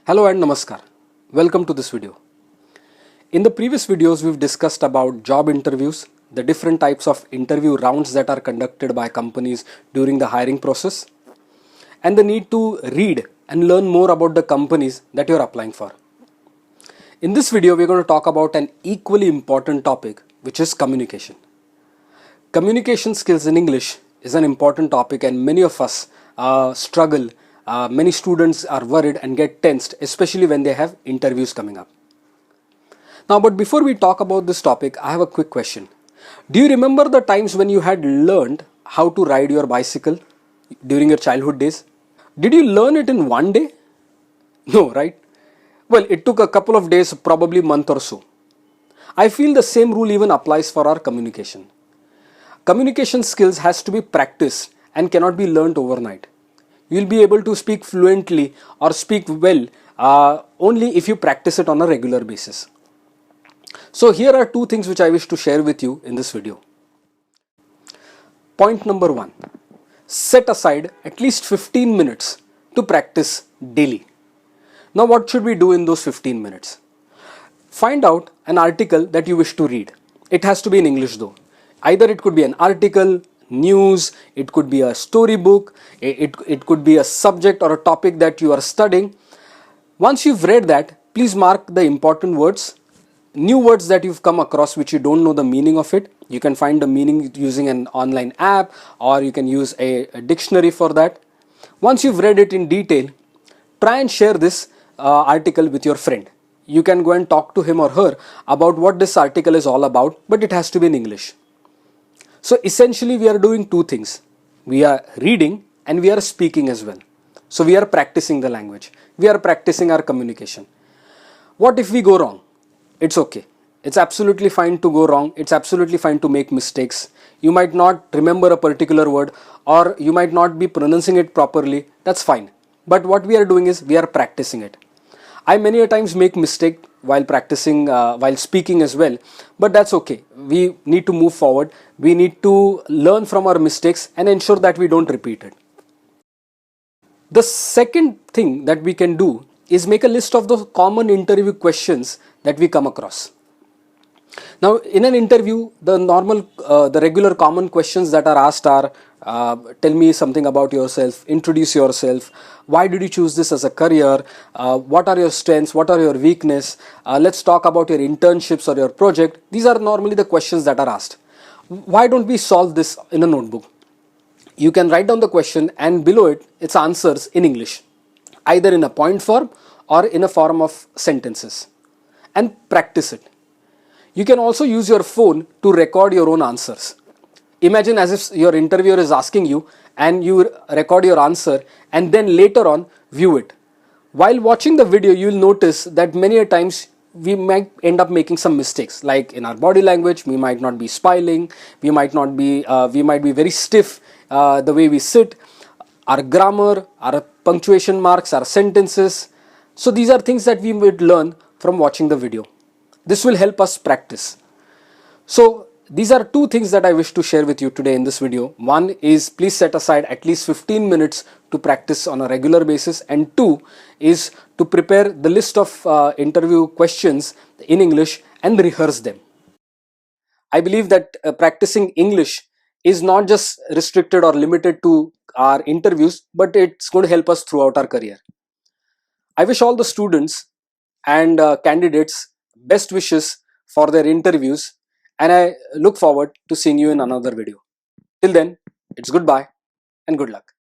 Hello and Namaskar. Welcome to this video. In the previous videos, we've discussed about job interviews, the different types of interview rounds that are conducted by companies during the hiring process, and the need to read and learn more about the companies that you're applying for. In this video, we're going to talk about an equally important topic, which is communication. Communication skills in English is an important topic, and many of us struggle. Many students are worried and get tensed, especially when they have interviews coming up. Now, but before we talk about this topic, I have a quick question. Do you remember the times when you had learned how to ride your bicycle during your childhood days? Did you learn it in one day? No, right? Well, it took a couple of days, probably a month or so. I feel the same rule even applies for our communication. Communication skills has to be practiced and cannot be learnt overnight. You'll be able to speak fluently or speak well only if you practice it on a regular basis. So here are two things which I wish to share with you in this video. Point number one, set aside at least 15 minutes to practice daily. Now what should we do in those 15 minutes? Find out an article that you wish to read. It has to be in English though. Either it could be an article, news, it could be a storybook, it could be a subject or a topic that you are studying. Once you've read that, please mark the important words, new words that you've come across which you don't know the meaning of it. You can find the meaning using an online app, or you can use a dictionary for that. Once you've read it in detail, try and share this article with your friend. You can go and talk to him or her about what this article is all about, but it has to be in English. So essentially we are doing two things. We are reading and we are speaking as well. So we are practicing the language. We are practicing our communication. What if we go wrong? It's okay. It's absolutely fine to go wrong. It's absolutely fine to make mistakes. You might not remember a particular word, or you might not be pronouncing it properly. That's fine. But what we are doing is we are practicing it. I many a times make mistake while practicing, while speaking as well, but that's okay. We need to move forward. We need to learn from our mistakes and ensure that we don't repeat it. The second thing that we can do is make a list of the common interview questions that we come across. Now, in an interview, the regular common questions that are asked are, tell me something about yourself, introduce yourself, why did you choose this as a career, what are your strengths, what are your weaknesses, let's talk about your internships or your project. These are normally the questions that are asked. Why don't we solve this in a notebook? You can write down the question and below it, its answers in English, either in a point form or in a form of sentences, and practice it. You can also use your phone to record your own answers. Imagine as if your interviewer is asking you and you record your answer and then later on view it. While watching the video, you will notice that many a times we might end up making some mistakes, like in our body language. We might not be smiling, we might be very stiff the way we sit, our grammar, our punctuation marks, our sentences. So these are things that we would learn from watching the video. This will help us practice. So these are two things that I wish to share with you today in this video. One is, please set aside at least 15 minutes to practice on a regular basis, and two is to prepare the list of interview questions in English and rehearse them. I believe that practicing English is not just restricted or limited to our interviews, but it's going to help us throughout our career. I wish all the students and candidates best wishes for their interviews, and I look forward to seeing you in another video. Till then, it's goodbye and good luck.